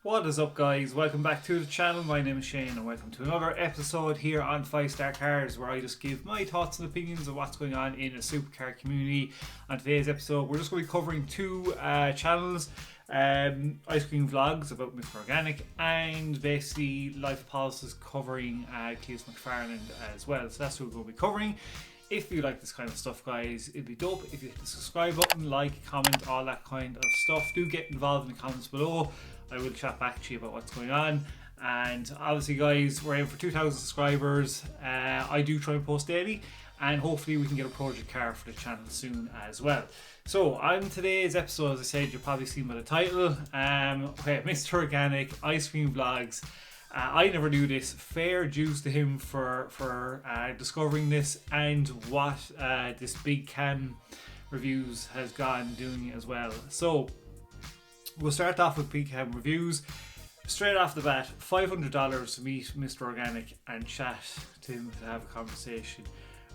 What is up, guys? Welcome back to the channel. My name is Shane and welcome to another episode here on 5-Star Cars, where I just give my thoughts and opinions of what's going on in the supercar community. On today's episode we're just going to be covering two channels, Iscream vlogs about Mr. Organik and basically life policies covering Cleetus Mcfarland as well. So that's what we're going to be covering. If you like this kind of stuff, guys, it'd be dope if you hit the subscribe button, like, comment, all that kind of stuff. Do get involved in the comments below. I will chat back to you about what's going on. And obviously, guys, we're aiming for 2,000 subscribers. I do try and post daily, and hopefully we can get a project car for the channel soon as well. So on today's episode, as I said, you've probably seen by the title, okay, Mr. Organik, Iscream vlogs. I never knew this. Fair dues to him for discovering this and what this big cam reviews has gone doing as well. So we'll start off with big cam reviews. Straight off the bat, $500 to meet Mr. Organik and chat to him to have a conversation.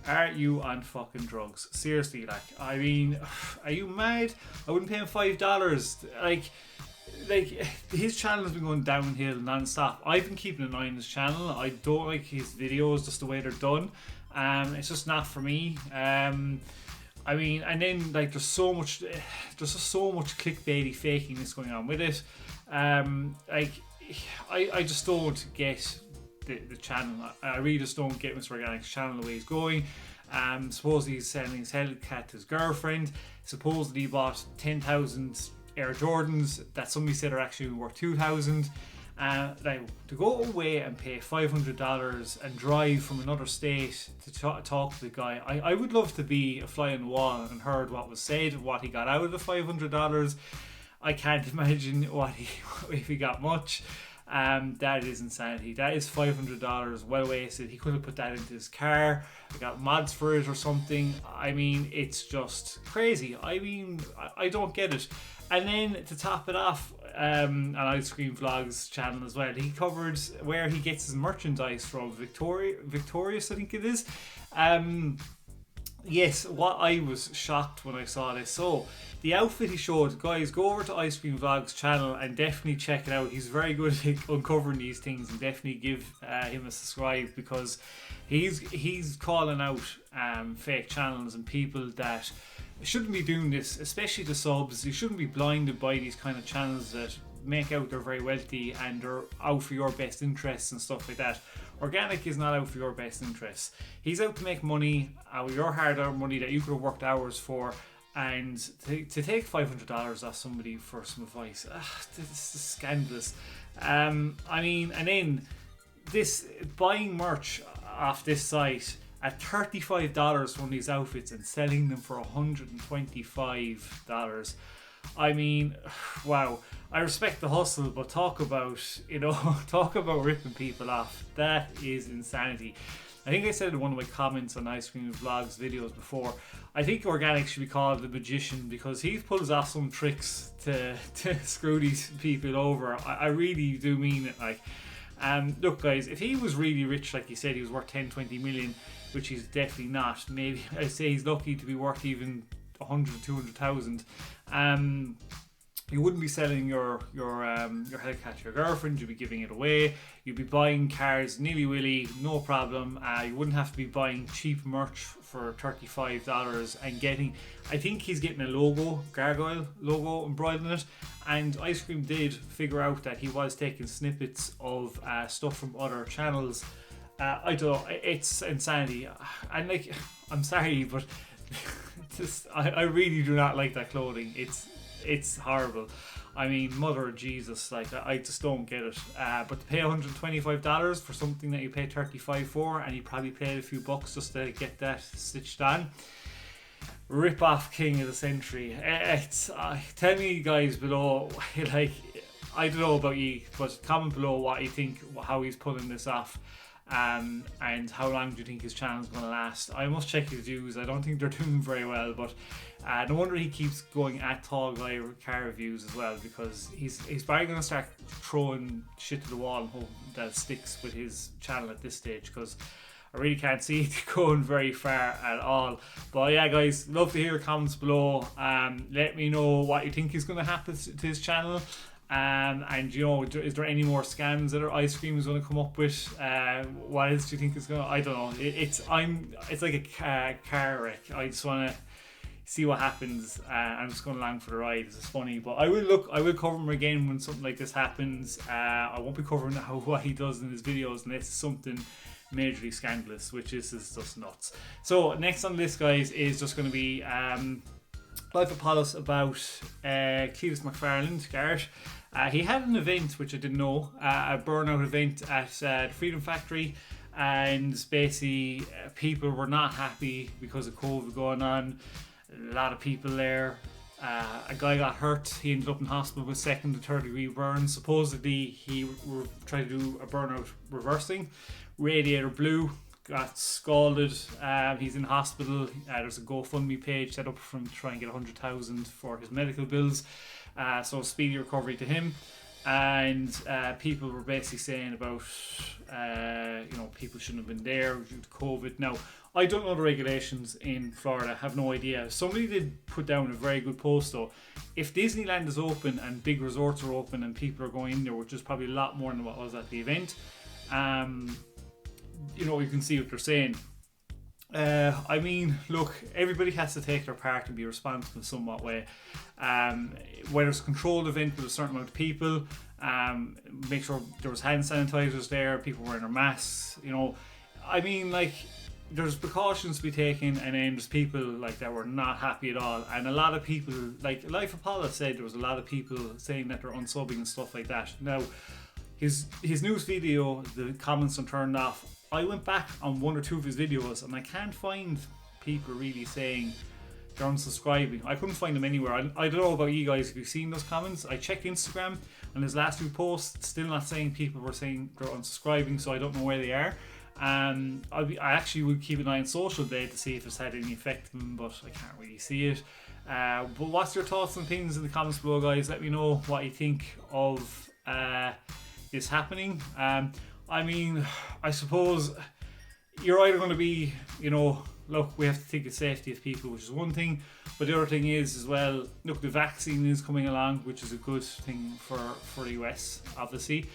Are you on fucking drugs? Seriously, like, I mean, are you mad? I wouldn't pay him $5. Like his channel has been going downhill non-stop. I've been keeping an eye on his channel. I don't like his videos, just the way they're done. It's just not for me. I mean, and then like there's just so much clickbaity fakiness going on with it. Like I just don't get the channel. I really just don't get Mr. Organik's channel the way he's going. Supposedly he's selling his Hellcat to his girlfriend. Supposedly he bought 10,000 Air Jordans that somebody said are actually worth 2,000. Like, to go away and pay $500 and drive from another state to talk to the guy, I would love to be a fly on the wall and heard what was said, what he got out of the $500. I can't imagine if he got much. That is insanity. That is $500 well wasted. He could have put that into his car, got mods for it or something. I mean, it's just crazy. I mean, I don't get it. And then to top it off, on Iscream Vlogs channel as well, he covered where he gets his merchandise from. Victorious, I think it is. Yes, what I was shocked when I saw this. So the outfit he showed, guys, go over to Iscream Vlogs channel and definitely check it out. He's very good at uncovering these things, and definitely give him a subscribe, because he's calling out fake channels and people that shouldn't be doing this, especially the subs. You shouldn't be blinded by these kind of channels that make out they're very wealthy and are out for your best interests and stuff like that. Organik is not out for your best interests. He's out to make money out of your hard-earned money that you could have worked hours for, and to take $500 off somebody for some advice, this is scandalous. I mean, and then this buying merch off this site at $35 for one of these outfits and selling them for $125. I mean, wow. I respect the hustle, but talk about ripping people off. That is insanity. I think I said in one of my comments on Iscream Vlogs videos before, I think Organik should be called the magician, because he pulls off some tricks to screw these people over. I really do mean it. Like, look, guys, if he was really rich, like he said, he was worth 10-20 million, which he's definitely not. Maybe I'd say he's lucky to be worth even 100-200,000. You wouldn't be selling your Hellcat to your girlfriend. You'd be giving it away. You'd be buying cars nilly-willy, no problem. You wouldn't have to be buying cheap merch for $35 and getting, I think he's getting a gargoyle logo embroidered in it. And Iscream did figure out that he was taking snippets of stuff from other channels. I don't know, it's insanity. And like, I'm sorry, but I really do not like that clothing. It's horrible. I mean, mother of Jesus, like, I just don't get it. But to pay $125 for something that you pay $35 for, and you probably paid a few bucks just to get that stitched on, rip off king of the century. Tell me, guys, below, like, I don't know about you, but comment below what you think, how he's pulling this off. And how long do you think his channel's going to last? I must check his views. I don't think they're doing very well, but no wonder he keeps going at Tall Guy car reviews as well, because he's probably going to start throwing shit to the wall and hope that sticks with his channel at this stage, because I really can't see it going very far at all. But yeah, guys, love to hear your comments below. Let me know what you think is going to happen to his channel. And you know, is there any more scams that Iscream is going to come up with? What else do you think is going to? I don't know. It's like a car wreck. I just want to see what happens. I'm just going along for the ride. It's funny, but I will cover him again when something like this happens. I won't be covering what he does in his videos unless it's something majorly scandalous, which is just nuts. So next on the list, guys, is just going to be Life of Apollos about Cleetus Mcfarland, Garrett. He had an event which I didn't know, a burnout event at the Freedom Factory, and basically people were not happy because of COVID going on. A lot of people there. A guy got hurt. He ended up in hospital with second and third degree burns. Supposedly he tried to do a burnout reversing. Radiator blew. Got scalded. He's in hospital. There's a GoFundMe page set up for him to try and get 100,000 for his medical bills. So speedy recovery to him. And people were basically saying about people shouldn't have been there due to COVID. Now, I don't know the regulations in Florida. I have no idea. Somebody did put down a very good post though. If Disneyland is open and big resorts are open and people are going in there, which is probably a lot more than what was at the event, you can see what they're saying. I mean, look, everybody has to take their part and be responsible in somewhat way. Whether it's a controlled event with a certain amount of people, make sure there was hand sanitizers there, people wearing their masks, I mean, like, there's precautions to be taken, and then there's people like that were not happy at all, and a lot of people, like Life of Apollos said, there was a lot of people saying that they're unsubbing and stuff like that. Now, his news video, the comments are turned off. I went back on one or two of his videos and I can't find people really saying they're unsubscribing. I couldn't find them anywhere. I don't know about you guys if you've seen those comments. I checked Instagram and his last few posts, still not saying people were saying they're unsubscribing, so I don't know where they are. I actually would keep an eye on social today to see if it's had any effect on them, but I can't really see it. But what's your thoughts and opinions in the comments below, guys? Let me know what you think of this happening. I mean, I suppose you're either going to be, look, we have to think of safety of people, which is one thing, but the other thing is as well, look, the vaccine is coming along, which is a good thing for the US, obviously.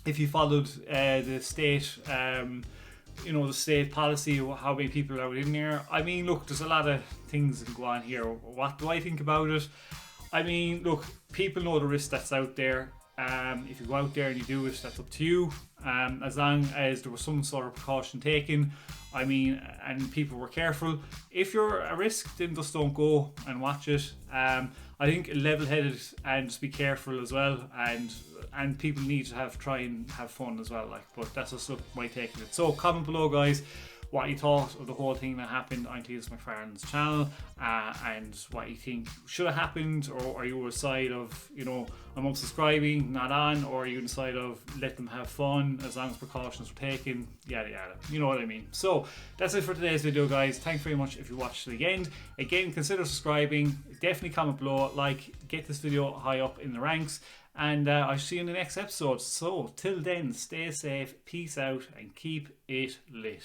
If you followed the state, the state policy, how many people are in there, I mean, look, there's a lot of things that go on here. What do I think about it? I mean, look, people know the risk that's out there. If you go out there and you do it, that's up to you. As long as there was some sort of precaution taken, I mean, and people were careful. If you're at risk, then just don't go and watch it. I think level-headed and just be careful as well, and people need to try and have fun as well. But that's just my take on it. So comment below, guys, what you thought of the whole thing that happened on Cleetus Mcfarland's channel, and what you think should have happened, or are you on the side of, I'm unsubscribing, not on, or are you on the side of let them have fun as long as precautions are taken, yada yada, you know what I mean. So that's it for today's video, guys. Thanks very much if you watched to the end. Again, consider subscribing, definitely comment below, get this video high up in the ranks, and I'll see you in the next episode. So till then, stay safe, peace out, and keep it lit.